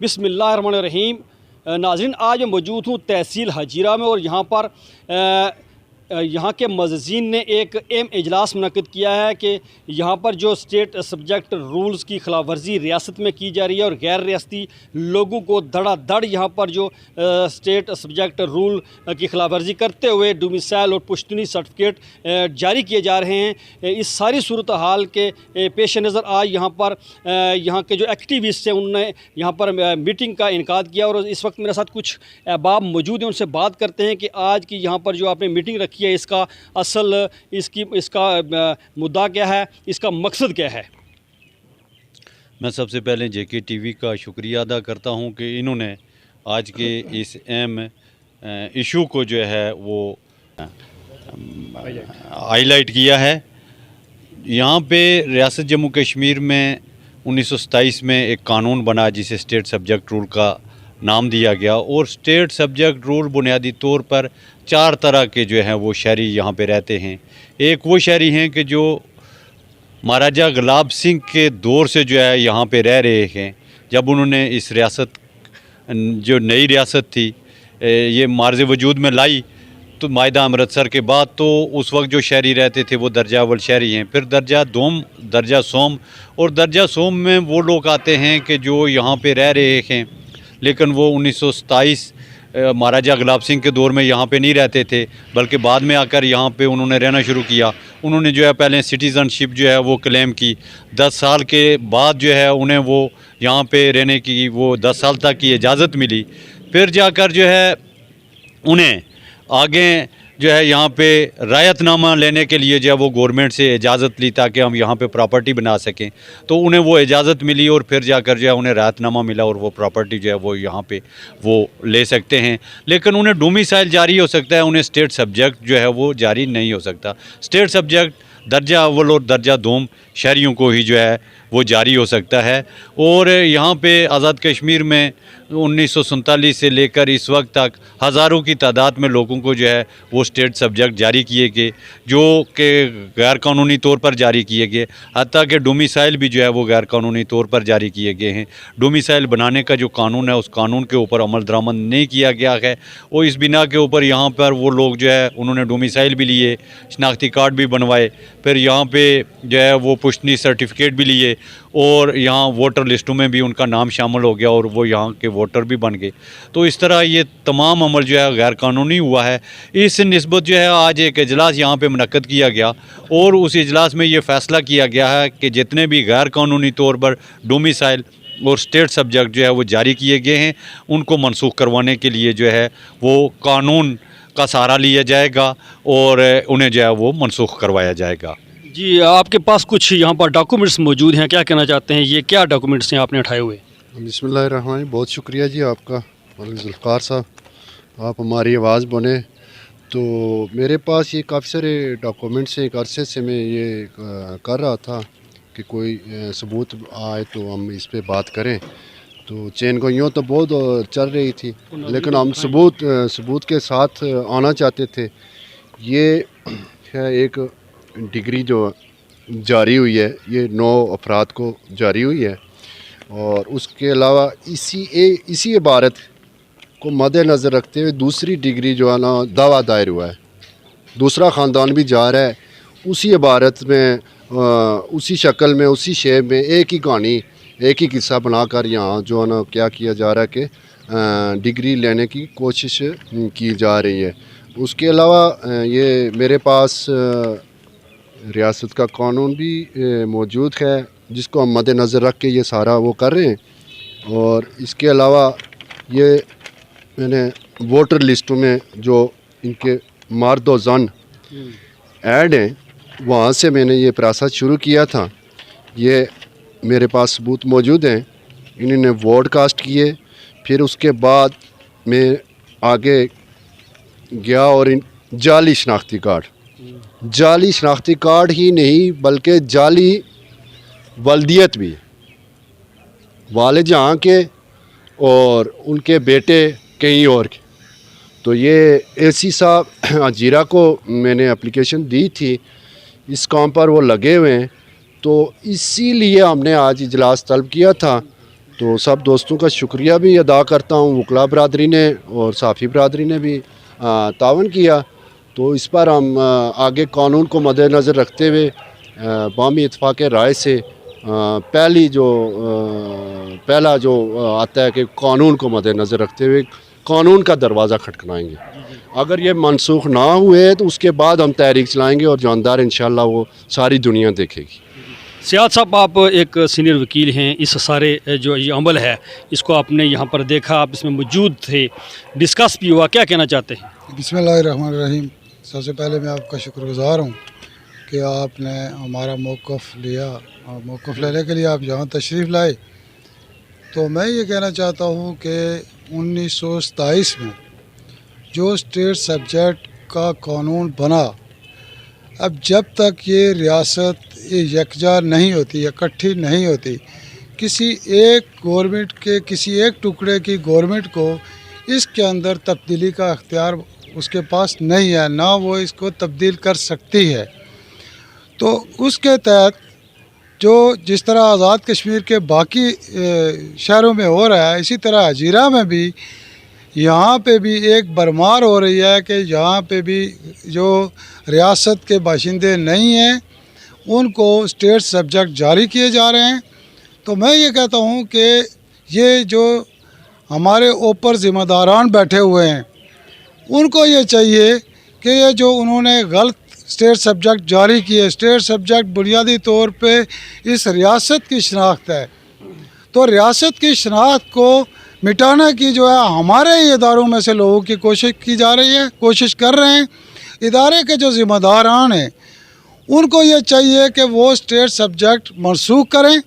बिस्मिल्लाहिर्रहमानिर्रहीम। नाज़रीन, आज मैं मौजूद हूँ तहसील हजीरा में और यहाँ पर यहाँ के मज़ीन ने एक अहम इजलास मुनक़्क़िद किया है कि यहाँ पर जो स्टेट सब्जेक्ट रूल्स की खिलाफ वर्जी रियासत में की जा रही है और गैर रियासती लोगों को धड़ाधड़ यहाँ पर जो स्टेट सब्जेक्ट रूल की खिलाफ वर्जी करते हुए डोमिसाइल और पुश्तनी सर्टिफिकेट जारी किए जा रहे हैं। इस सारी सूरत हाल के पेश नज़र आज यहाँ पर यहाँ के जो एक्टिविस्ट हैं उन्होंने यहाँ पर मीटिंग का इनकाद किया और इस वक्त मेरे साथ कुछ अहबाब मौजूद हैं। उनसे बात करते हैं कि आज की यहाँ पर जो आपने मीटिंग रखी है इसका असल इसका मुद्दा क्या है, इसका मकसद क्या है। मैं सबसे पहले जेके टीवी का शुक्रिया अदा करता हूं कि इन्होंने आज के इस अहम इशू को जो है वो हाईलाइट किया है। यहाँ पे रियासत जम्मू कश्मीर में 1927 में एक कानून बना जिसे स्टेट सब्जेक्ट रूल का नाम दिया गया और स्टेट सब्जेक्ट रूल बुनियादी तौर पर 4 तरह के जो हैं वो शहरी यहाँ पे रहते हैं। एक वो शहरी हैं कि जो महाराजा गुलाब सिंह के दौर से जो है यहाँ पे रह रहे हैं। जब उन्होंने इस रियासत जो नई रियासत थी ये मार्ज़ वजूद में लाई तो माहिदा अमृतसर के बाद तो उस वक्त जो शहरी रहते थे वो दर्जा अव्वल शहरी हैं। फिर दर्जा दोम, दर्जा सोम और दर्जा सोम में वो लोग आते हैं कि जो यहाँ पे रह रहे हैं लेकिन वो 1927 महाराजा गुलाब सिंह के दौर में यहाँ पे नहीं रहते थे बल्कि बाद में आकर यहाँ पे उन्होंने रहना शुरू किया। उन्होंने जो है पहले सिटीज़नशिप जो है वो क्लेम की। 10 साल के बाद जो है उन्हें वो यहाँ पे रहने की वो 10 साल तक की इजाज़त मिली। फिर जाकर जो है उन्हें आगे जो है यहाँ पे रायतनामा लेने के लिए जो है वो गवर्नमेंट से इजाज़त ली ताकि हम यहाँ पे प्रॉपर्टी बना सकें, तो उन्हें वो इजाज़त मिली और फिर जाकर जो है उन्हें रायतनामा मिला और वो प्रॉपर्टी जो है वो यहाँ पे वो ले सकते हैं। लेकिन उन्हें डोमिसाइल जारी हो सकता है, उन्हें स्टेट सब्जेक्ट जो है वो जारी नहीं हो सकता। स्टेट सब्जेक्ट दर्जा अव्वल और दर्जा दोम शहरियों को ही जो है वो जारी हो सकता है। और यहाँ पे आज़ाद कश्मीर में 1947 से लेकर इस वक्त तक हज़ारों की तादाद में लोगों को जो है वो स्टेट सब्जेक्ट जारी किए गए जो कि गैर कानूनी तौर पर जारी किए गए। हत्ता कि डोमिसाइल भी जो है वो गैर कानूनी तौर पर जारी किए गए हैं। डोमिसाइल बनाने का जो कानून है उस कानून के ऊपर अमल दरामद नहीं किया गया है और इस बिना के ऊपर यहाँ पर वो लोग जो है उन्होंने डोमिसाइल भी लिए, शनाख्ती कार्ड भी बनवाए, फिर यहाँ पे जो है वो पुश्तनी सर्टिफिकेट भी लिए और यहाँ वोटर लिस्टों में भी उनका नाम शामिल हो गया और वो यहाँ के वोटर भी बन गए। तो इस तरह ये तमाम अमल जो है गैर कानूनी हुआ है। इस निस्बत जो है आज एक इजलास यहाँ पे मुनक्किद किया गया और उस इजलास में ये फ़ैसला किया गया है कि जितने भी गैर कानूनी तौर पर डोमिसाइल और स्टेट सब्जेक्ट जो है वो जारी किए गए हैं उनको मनसूख करवाने के लिए जो है वो कानून का सहारा लिया जाएगा और उन्हें जो है वो मनसूख करवाया जाएगा। जी, आपके पास कुछ यहाँ पर डॉक्यूमेंट्स मौजूद हैं, क्या कहना चाहते हैं? ये क्या डॉक्यूमेंट्स हैं आपने उठाए हुए? बिस्मिल्लाहिर्रहमानिर्रहीम, बहुत शुक्रिया जी आपका जुल्फ़िकार साहब, आप हमारी आवाज़ बने। तो मेरे पास ये काफ़ी सारे डॉक्यूमेंट्स हैं। एक अरसे से मैं ये कर रहा था कि कोई सबूत आए तो हम इस पे बात करें। तो चैन गोइयों तो बहुत चल रही थी लेकिन हम सबूत के साथ आना चाहते थे। ये है एक डिग्री जो जारी हुई है, ये 9 अफराद को जारी हुई है और उसके अलावा इसी इबारत को मद्देनज़र रखते हुए दूसरी डिग्री जो है ना दावा दायर हुआ है। दूसरा ख़ानदान भी जा रहा है उसी इबारत में, उसी शक्ल में, उसी शेप में एक ही कहानी, एक ही किस्सा बनाकर यहाँ जो है ना क्या किया जा रहा है कि डिग्री लेने की कोशिश की जा रही है। उसके अलावा ये मेरे पास रियासत का कानून भी मौजूद है जिसको हम मद्देनज़र रख के ये सारा वो कर रहे हैं। और इसके अलावा ये मैंने वोटर लिस्टों में जो इनके मर्द और ज़न ऐड हैं वहाँ से मैंने ये प्रोसेस शुरू किया था। ये मेरे पास सबूत मौजूद हैं। इन्होंने वोट कास्ट किए, फिर उसके बाद मैं आगे गया और इन जाली शनाख्ती कार्ड ही नहीं बल्कि जाली वल्दियत भी, वालिद जहाँ के और उनके बेटे कहीं और के। तो ये एसी साहब हजीरा को मैंने एप्लीकेशन दी थी, इस काम पर वो लगे हुए हैं। तो इसीलिए हमने आज इजलास तलब किया था तो सब दोस्तों का शुक्रिया भी अदा करता हूँ। वकला बरदरी ने और साफ़ी बरदरी ने भी तावन किया। तो इस पर हम आगे कानून को मद्देनज़र रखते हुए बामी इत्फाक़ राय से पहला जो आता है कि कानून को मद्देनज़र रखते हुए कानून का दरवाज़ा खटखटाएंगे। अगर ये मनसूख ना हुए तो उसके बाद हम तहरीक चलाएंगे और जानदार इंशाल्लाह वो सारी दुनिया देखेगी। सियाद साहब, आप एक सीनियर वकील हैं, इस सारे जो ये अमल है इसको आपने यहाँ पर देखा, आप इसमें मौजूद थे, डिस्कस भी हुआ, क्या कहना चाहते हैं? बिस्मिल्लाहिर्रहमानिर्रहीम। सबसे पहले मैं आपका शुक्रगुज़ार हूँ कि आपने हमारा मौक़िफ़ लिया और मौक़िफ़ लेने के लिए आप यहाँ तशरीफ़ लाए। तो मैं ये कहना चाहता हूँ कि 1927 में जो स्टेट सब्जेक्ट का कानून बना, अब जब तक ये रियासत यकजा नहीं होती, इकट्ठी नहीं होती, किसी एक गवर्नमेंट के किसी एक टुकड़े की गवर्नमेंट को इसके अंदर तब्दीली का अख्तियार उसके पास नहीं है, ना वो इसको तब्दील कर सकती है। तो उसके तहत जो जिस तरह आज़ाद कश्मीर के बाकी शहरों में हो रहा है, इसी तरह हजीरा में भी यहाँ पे भी एक भरमार हो रही है कि यहाँ पे भी जो रियासत के बाशिंदे नहीं हैं उनको स्टेट सब्जेक्ट जारी किए जा रहे हैं। तो मैं ये कहता हूँ कि ये जो हमारे ऊपर ज़िम्मेदारान बैठे हुए हैं उनको ये चाहिए कि ये जो उन्होंने गलत स्टेट सब्जेक्ट जारी किए, स्टेट सब्जेक्ट बुनियादी तौर पे इस रियासत की शनाख्त है, तो रियासत की शनाख्त को मिटाने की जो है हमारे ही इदारों में से लोगों की कोशिश की जा रही है, कोशिश कर रहे हैं। इदारे के जो ज़िम्मेदारान हैं उनको ये चाहिए कि वो स्टेट सब्जेक्ट मनसूख करें,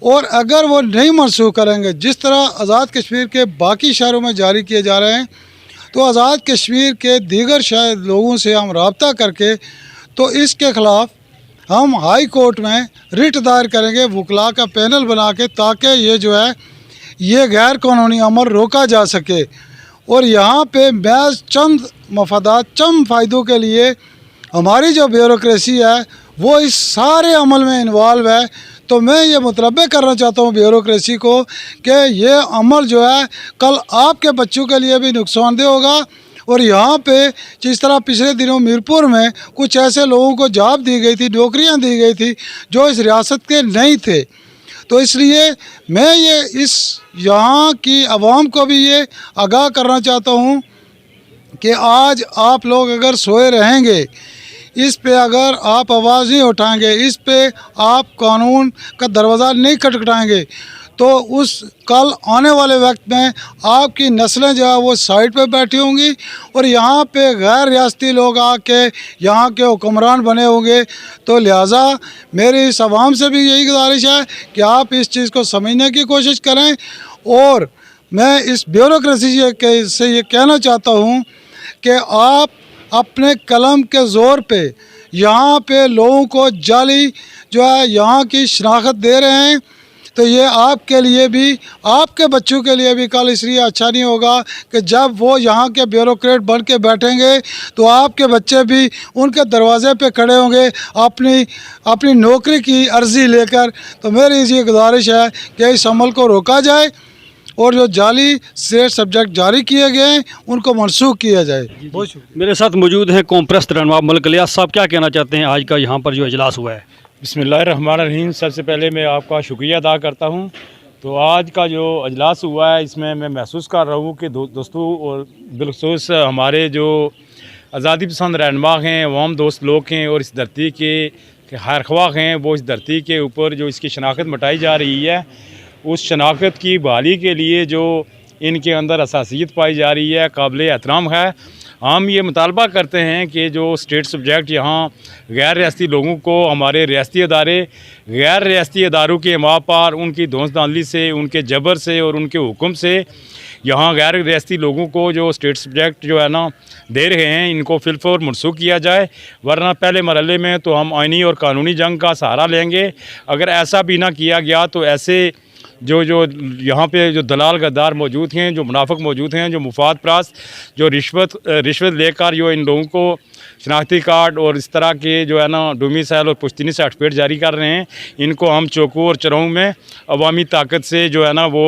और अगर वो नहीं मनसूख करेंगे, जिस तरह आज़ाद कश्मीर के बाकी शहरों में जारी किए जा रहे हैं, तो आज़ाद कश्मीर के दीगर शायद लोगों से हम रब्ता करके तो इसके ख़िलाफ़ हम हाई कोर्ट में रिट दायर करेंगे, वकला का पैनल बना के, ताकि ये जो है ये गैर कानूनी अमल रोका जा सके। और यहाँ पे महज चंद मफादात, चंद फ़ायदों के लिए हमारी जो ब्यूरोक्रेसी है वो इस सारे अमल में इन्वॉल्व है। तो मैं ये मुतलबे करना चाहता हूँ ब्यूरोक्रेसी को कि ये अमल जो है कल आपके बच्चों के लिए भी नुकसानदेह होगा। और यहाँ पे जिस तरह पिछले दिनों मीरपुर में कुछ ऐसे लोगों को जॉब दी गई थी, नौकरियाँ दी गई थी जो इस रियासत के नहीं थे, तो इसलिए मैं ये इस यहाँ की आवाम को भी ये आगाह करना चाहता हूँ कि आज आप लोग अगर सोए रहेंगे, इस पे अगर आप आवाज़ नहीं उठाएंगे, इस पे आप कानून का दरवाज़ा नहीं खटखटाएंगे, तो उस कल आने वाले वक्त में आपकी नस्लें जो है वो साइड पे बैठी होंगी और यहाँ पे गैर रियासती लोग आके यहाँ के हुक्मरान बने होंगे। तो लिहाजा मेरी इस आवाम से भी यही गुजारिश है कि आप इस चीज़ को समझने की कोशिश करें। और मैं इस ब्यूरोक्रेसी से ये कहना चाहता हूँ कि आप अपने कलम के ज़ोर पे यहाँ पे लोगों को जाली जो है यहाँ की शनाख्त दे रहे हैं, तो ये आपके लिए भी, आपके बच्चों के लिए भी कल इसलिए अच्छा नहीं होगा कि जब वो यहाँ के ब्यूरोक्रेट बन के बैठेंगे तो आपके बच्चे भी उनके दरवाज़े पे खड़े होंगे अपनी नौकरी की अर्ज़ी लेकर। तो मेरी ये गुजारिश है कि इस अमल को रोका जाए और जो जाली स्टेट सब्जेक्ट जारी किए गए हैं उनको मनसूख किया जाए। बहुत शुक्रिया। मेरे साथ मौजूद हैं कॉम्प्रेस रहनुमा मलिक इलियास साहब, क्या कहना चाहते हैं आज का यहाँ पर जो इजलास हुआ है? बिस्मिल्लाहिर्रहमानिर्रहीम। सबसे पहले मैं आपका शुक्रिया अदा करता हूँ। तो आज का जो इजलास हुआ है इसमें मैं महसूस कर रहा हूँ कि दोस्तों और बिलखुसूस हमारे जो आज़ादी पसंद रहनुमा हैं, अवाम दोस्त लोग हैं और इस धरती के खैर ख्वाह हैं, वो इस धरती के ऊपर जो इसकी शनाख्त मिटाई जा रही है, उस शनाख्त की बहाली के लिए जो इनके अंदर हसासियत पाई जा रही है, काबिल एहतराम है। हम ये मुतालबा करते हैं कि जो स्टेट सब्जेक्ट यहाँ गैर रियासती लोगों को हमारे रियासती अदारे गैर रियासती अदारों के माँ पर उनकी धौंसधांधली से, उनके जबर से और उनके हुक्म से यहाँ गैर रियासती लोगों को जो स्टेट सब्जेक्ट जो है ना दे रहे हैं, इनको फिलफौर मनसूख किया जाए, वरना पहले मरहले में तो हम आइनी और कानूनी जंग का सहारा लेंगे। अगर ऐसा भी ना किया गया तो ऐसे जो जो यहाँ पे जो दलाल गद्दार मौजूद हैं, जो मुनाफिक मौजूद हैं, जो मुफाद प्रास, जो रिश्वत लेकर जो इन लोगों को शनाख्ती कार्ड और इस तरह के जो है ना डोमिसाइल और पुश्तनी सर्टिफिकेट जारी कर रहे हैं, इनको हम चौकों और चौराहों में अवामी ताकत से जो है ना वो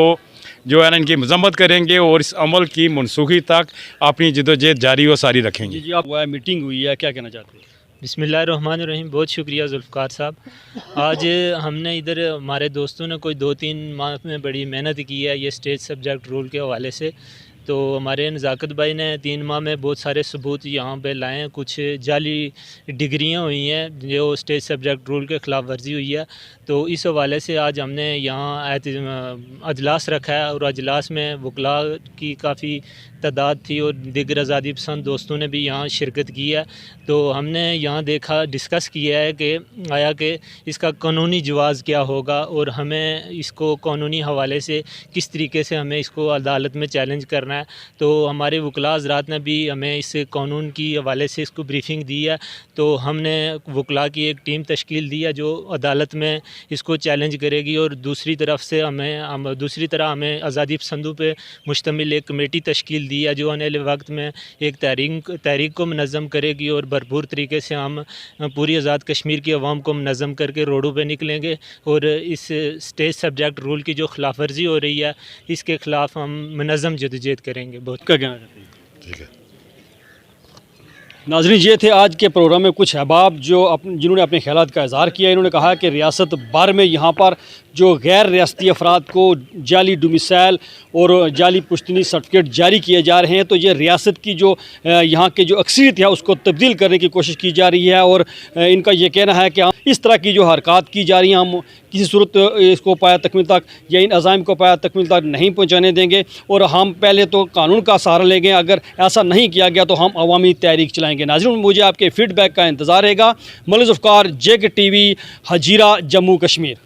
जो है ना इनकी मजम्मत करेंगे और इस अमल की मनसूखी तक अपनी जदोजहद जारी व सारी रखेंगे। जी आप मीटिंग हुई है, क्या कहना चाहते हैं? बिस्मिल्लाहिर्रहमानिर्रहीम। बहुत शुक्रिया जुल्फ़कार साहब। आज हमने इधर हमारे दोस्तों ने कोई 2-3 माह में बड़ी मेहनत की है ये स्टेट सब्जेक्ट रूल के हवाले से। तो हमारे नज़ाकत भाई ने 3 माह में बहुत सारे सबूत यहाँ पे लाए हैं। कुछ जाली डिग्रियाँ हुई हैं जो स्टेट सब्जेक्ट रूल के ख़िलाफ़ वर्जी हुई है। तो इस हवाले से आज हमने यहाँ अजलास रखा है और अजलास में वकला की काफ़ी तादाद थी और दिगर आज़ादी पसंद दोस्तों ने भी यहाँ शिरकत की है। तो हमने यहाँ देखा, डिस्कस किया है कि आया कि इसका कानूनी जवाज़ क्या होगा और हमें इसको कानूनी हवाले से किस तरीके से हमें इसको अदालत में चैलेंज करना है। तो हमारे वकला हज़रात ने भी हमें इस कानून की हवाले से इसको ब्रीफिंग दी है। तो हमने वकला की एक टीम तश्कील दी है जो अदालत में इसको चैलेंज करेगी और दूसरी तरफ हमें आज़ादी पसंदों पे मुश्तमिल एक कमेटी तश्कील दी है जो आने वाले वक्त में एक तहरीक को मनज़्ज़म करेगी और भरपूर तरीके से हम पूरी आज़ाद कश्मीर की आवाम को मनज़्ज़म करके रोडों पे निकलेंगे और इस स्टेट सब्जेक्ट रूल की जो खिलाफ वर्जी हो रही है इसके ख़िलाफ़ हम मनज़्ज़म जदोजहद करेंगे। बहुत क्या कहना चाहते हैं? ठीक है। नाज़रीन, ये थे आज के प्रोग्राम में कुछ अहबाब जिन्होंने अपने ख्यालात का इज़हार किया। इन्होंने कहा कि रियासत भर में यहाँ पर जो गैर रियासती अफराद को जाली डोमिसाइल और जाली पुश्तनी सर्टिफिकेट जारी किए जा रहे हैं, तो ये रियासत की जो यहाँ के जो अक्सरियत है उसको तब्दील करने की कोशिश की जा रही है। और इनका ये कहना है कि इस तरह की जो हरकत की जा रही हैं हम किसी सूरत इसको पाया तकमील तक या इन अज़ाइम को पाया तकमील तक नहीं पहुँचाने देंगे और हम पहले तो कानून का सहारा लेंगे। अगर ऐसा नहीं किया गया तो हम अवामी तहरीक चलाएँगे। नाज़रीन, मुझे आपके फ़ीडबैक का इंतज़ार रहेगा। Malik Zulfikar, JK TV, Hazira, Jammu Kashmir.